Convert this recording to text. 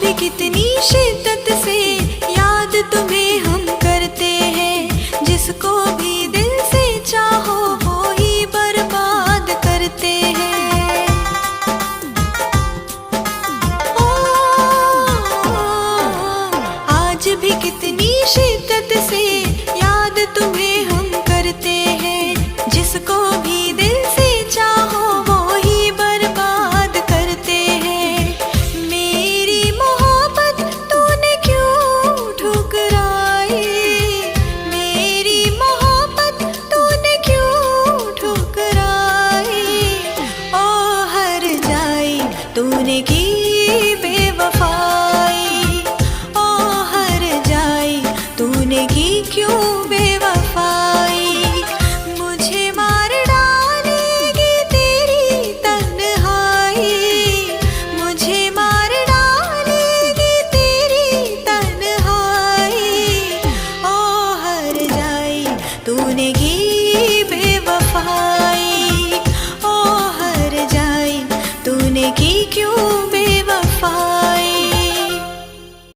भी कितनी शिद्दत से याद तुम्हें हम करते हैं। जिसको भी दिल से चाहो वो ही बर्बाद करते हैं। ओ, आज भी कितनी शिद्दत से याद तुम्हें हम करते हैं। जिसको भी दिल से चाहो वो ही बर्बाद करते हैं। मेरी मोहब्बत तूने क्यों ठुकराई? मेरी मोहब्बत तूने क्यों ठुकराई? ओ हर जाई तूने की बेवफाई। ओ हर जाई तूने की क्यों बेवफाई? मुझे मार डालेगी तेरी तन्हाई। मुझे मार डालेगी तेरी तन्हाई। ओ हर जाई तूने की बेवफाई। ओ हर जाई तूने की क्यों